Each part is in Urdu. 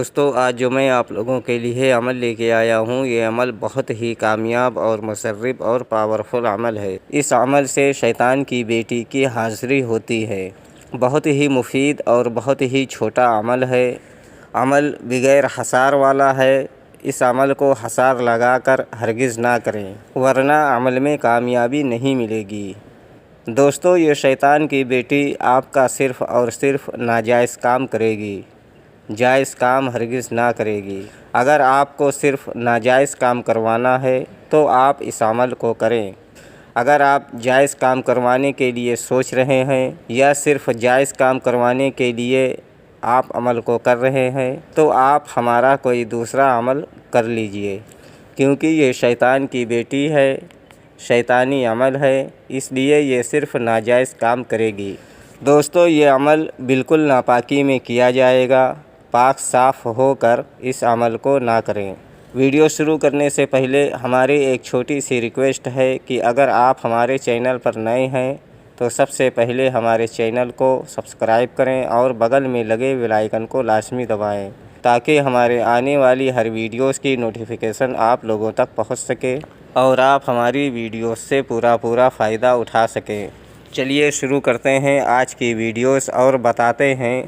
دوستو آج جو میں آپ لوگوں کے لیے عمل لے کے آیا ہوں، یہ عمل بہت ہی کامیاب اور مصرف اور پاورفل عمل ہے۔ اس عمل سے شیطان کی بیٹی کی حاضری ہوتی ہے۔ بہت ہی مفید اور بہت ہی چھوٹا عمل ہے۔ عمل بغیر حصار والا ہے۔ اس عمل کو حصار لگا کر ہرگز نہ کریں، ورنہ عمل میں کامیابی نہیں ملے گی۔ دوستو یہ شیطان کی بیٹی آپ کا صرف اور صرف ناجائز کام کرے گی، جائز کام ہرگز نہ کرے گی۔ اگر آپ کو صرف ناجائز کام کروانا ہے تو آپ اس عمل کو کریں۔ اگر آپ جائز کام کروانے کے لیے سوچ رہے ہیں یا صرف جائز کام کروانے کے لیے آپ عمل کو کر رہے ہیں تو آپ ہمارا کوئی دوسرا عمل کر لیجئے، کیونکہ یہ شیطان کی بیٹی ہے، شیطانی عمل ہے، اس لیے یہ صرف ناجائز کام کرے گی۔ دوستو یہ عمل بالکل ناپاکی میں کیا جائے گا، پاک صاف ہو کر اس عمل کو نہ کریں۔ ویڈیو شروع کرنے سے پہلے ہماری ایک چھوٹی سی ریکویسٹ ہے کہ اگر آپ ہمارے چینل پر نئے ہیں تو سب سے پہلے ہمارے چینل کو سبسکرائب کریں اور بغل میں لگے بیل آئیکن کو لازمی دبائیں تاکہ ہمارے آنے والی ہر ویڈیوز کی نوٹیفیکیشن آپ لوگوں تک پہنچ سکے اور آپ ہماری ویڈیوز سے پورا فائدہ اٹھا سکیں۔ چلیے شروع کرتے ہیں آج کی ویڈیوز اور بتاتے ہیں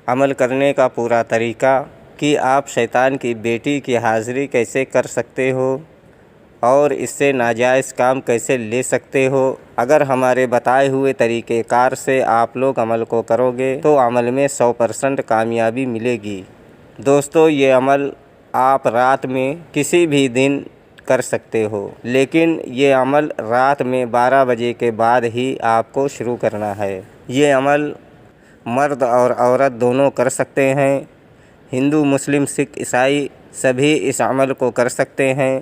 عمل کرنے کا پورا طریقہ کہ آپ شیطان کی بیٹی کی حاضری کیسے کر سکتے ہو اور اس سے ناجائز کام کیسے لے سکتے ہو۔ اگر ہمارے بتائے ہوئے طریقہ کار سے آپ لوگ عمل کو کرو گے تو عمل میں 100% کامیابی ملے گی۔ دوستو یہ عمل آپ رات میں کسی بھی دن کر سکتے ہو، لیکن یہ عمل رات میں 12 بجے کے بعد ہی آپ کو شروع کرنا ہے۔ یہ عمل مرد اور عورت دونوں کر سکتے ہیں۔ ہندو، مسلم، سکھ، عیسائی سبھی اس عمل کو کر سکتے ہیں۔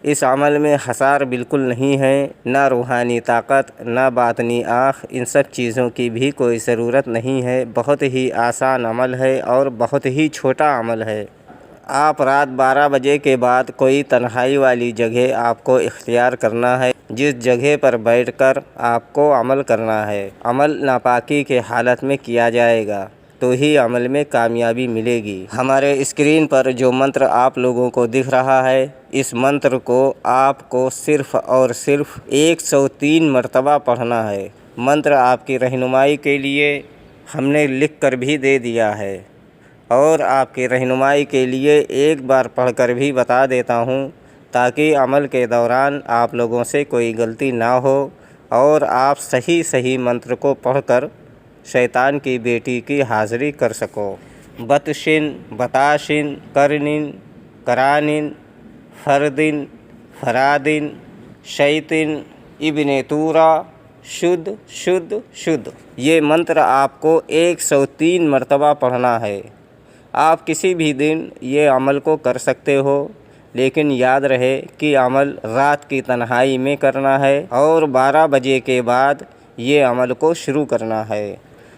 اس عمل میں حصار بالکل نہیں ہے، نہ روحانی طاقت، نہ باطنی آنکھ، ان سب چیزوں کی بھی کوئی ضرورت نہیں ہے۔ بہت ہی آسان عمل ہے اور بہت ہی چھوٹا عمل ہے۔ آپ رات 12 بجے کے بعد کوئی تنہائی والی جگہ آپ کو اختیار کرنا ہے، جس جگہ پر بیٹھ کر آپ کو عمل کرنا ہے۔ عمل ناپاکی کے حالت میں کیا جائے گا تو ہی عمل میں کامیابی ملے گی۔ ہمارے اسکرین پر جو منتر آپ لوگوں کو دکھ رہا ہے، اس منتر کو آپ کو صرف اور صرف 103 مرتبہ پڑھنا ہے۔ منتر آپ کی رہنمائی کے لیے ہم نے لکھ کر بھی دے دیا ہے اور آپ کی رہنمائی کے لیے ایک بار پڑھ کر بھی بتا دیتا ہوں تاکہ عمل کے دوران آپ لوگوں سے کوئی غلطی نہ ہو اور آپ صحیح منتر کو پڑھ کر شیطان کی بیٹی کی حاضری کر سکو۔ بتشن، بتاشن، کرنن، کرانن، فردن، فرادن، شیطن، ابن تورا، شدھ شدھ شدھ۔ یہ منتر آپ کو 103 مرتبہ پڑھنا ہے۔ آپ کسی بھی دن یہ عمل کو کر سکتے ہو، لیکن یاد رہے کہ عمل رات کی تنہائی میں کرنا ہے اور 12 بجے کے بعد یہ عمل کو شروع کرنا ہے۔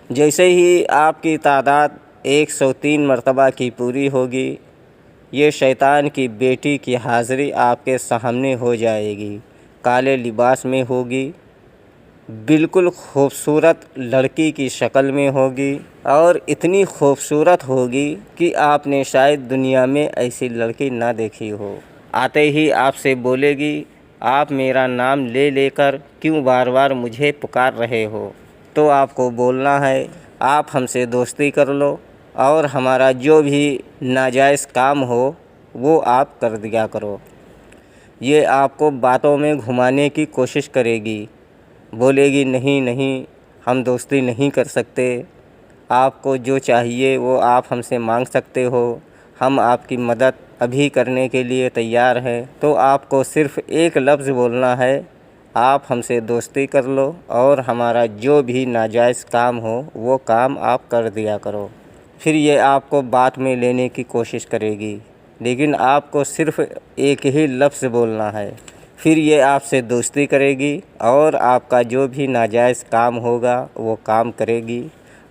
جیسے ہی آپ کی تعداد 103 مرتبہ کی پوری ہوگی، یہ شیطان کی بیٹی کی حاضری آپ کے سامنے ہو جائے گی۔ کالے لباس میں ہوگی، بالکل خوبصورت لڑکی کی شکل میں ہوگی اور اتنی خوبصورت ہوگی کہ آپ نے شاید دنیا میں ایسی لڑکی نہ دیکھی ہو۔ آتے ہی آپ سے بولے گی، آپ میرا نام لے لے کر کیوں بار بار مجھے پکار رہے ہو؟ تو آپ کو بولنا ہے، آپ ہم سے دوستی کر لو اور ہمارا جو بھی ناجائز کام ہو وہ آپ کر دیا کرو۔ یہ آپ کو باتوں میں گھمانے کی کوشش کرے گی، بولے گی نہیں ہم دوستی نہیں کر سکتے، آپ کو جو چاہیے وہ آپ ہم سے مانگ سکتے ہو، ہم آپ کی مدد ابھی کرنے کے لیے تیار ہیں۔ تو آپ کو صرف ایک لفظ بولنا ہے، آپ ہم سے دوستی کر لو اور ہمارا جو بھی ناجائز کام ہو وہ کام آپ کر دیا کرو۔ پھر یہ آپ کو بات میں لینے کی کوشش کرے گی، لیکن آپ کو صرف ایک ہی لفظ بولنا ہے۔ پھر یہ آپ سے دوستی کرے گی اور آپ کا جو بھی ناجائز کام ہوگا وہ کام کرے گی،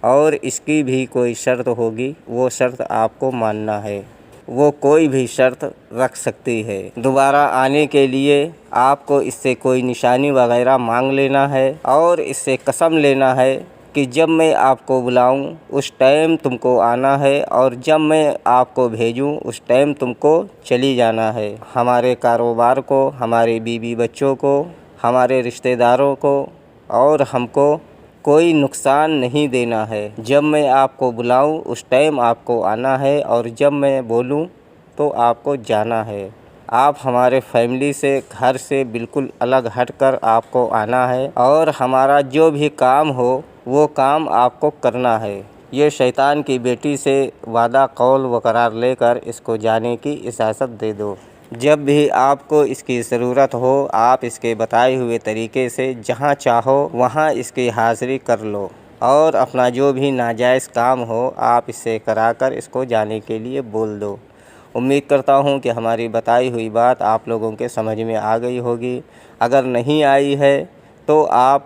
اور اس کی بھی کوئی شرط ہوگی، وہ شرط آپ کو ماننا ہے۔ وہ کوئی بھی شرط رکھ سکتی ہے۔ دوبارہ آنے کے لیے آپ کو اس سے کوئی نشانی وغیرہ مانگ لینا ہے اور اس سے قسم لینا ہے کہ جب میں آپ کو بلاؤں اس ٹائم تم کو آنا ہے، اور جب میں آپ کو بھیجوں اس ٹائم تم کو چلی جانا ہے۔ ہمارے کاروبار کو، ہمارے بیوی بچوں کو، ہمارے رشتہ داروں کو اور ہم کو کوئی نقصان نہیں دینا ہے۔ جب میں آپ کو بلاؤں اس ٹائم آپ کو آنا ہے، اور جب میں بولوں تو آپ کو جانا ہے۔ آپ ہمارے فیملی سے، گھر سے بالکل الگ ہٹ کر آپ کو آنا ہے، اور ہمارا جو بھی کام ہو وہ کام آپ کو کرنا ہے۔ یہ شیطان کی بیٹی سے وعدہ قول و قرار لے کر اس کو جانے کی اجازت دے دو۔ جب بھی آپ کو اس کی ضرورت ہو، آپ اس کے بتائے ہوئے طریقے سے جہاں چاہو وہاں اس کی حاضری کر لو، اور اپنا جو بھی ناجائز کام ہو آپ اس سے کرا کر اس کو جانے کے لیے بول دو۔ امید کرتا ہوں کہ ہماری بتائی ہوئی بات آپ لوگوں کے سمجھ میں آ گئی ہوگی۔ اگر نہیں آئی ہے تو آپ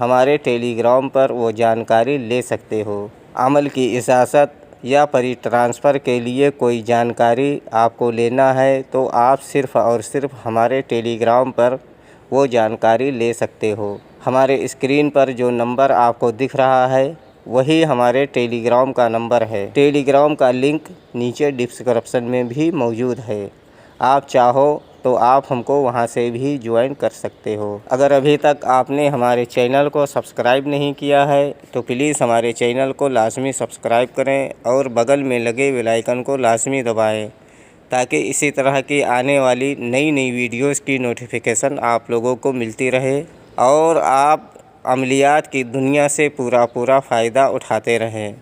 ہمارے ٹیلی گرام پر وہ جانکاری لے سکتے ہو۔ عمل کی اجازت یا پری ٹرانسفر کے لیے کوئی جانکاری آپ کو لینا ہے تو آپ صرف اور صرف ہمارے ٹیلی گرام پر وہ جانکاری لے سکتے ہو۔ ہمارے اسکرین پر جو نمبر آپ کو دکھ رہا ہے وہی ہمارے ٹیلی گرام کا نمبر ہے۔ ٹیلی گرام کا لنک نیچے ڈسکرپشن میں بھی موجود ہے، آپ چاہو تو آپ ہم کو وہاں سے بھی جوائن کر سکتے ہو۔ اگر ابھی تک آپ نے ہمارے چینل کو سبسکرائب نہیں کیا ہے تو پلیز ہمارے چینل کو لازمی سبسکرائب کریں، اور بغل میں لگے بیل آئیکن کو لازمی دبائیں، تاکہ اسی طرح کی آنے والی نئی ویڈیوز کی نوٹیفیکیشن آپ لوگوں کو ملتی رہے، اور آپ عملیات کی دنیا سے پورا فائدہ اٹھاتے رہیں۔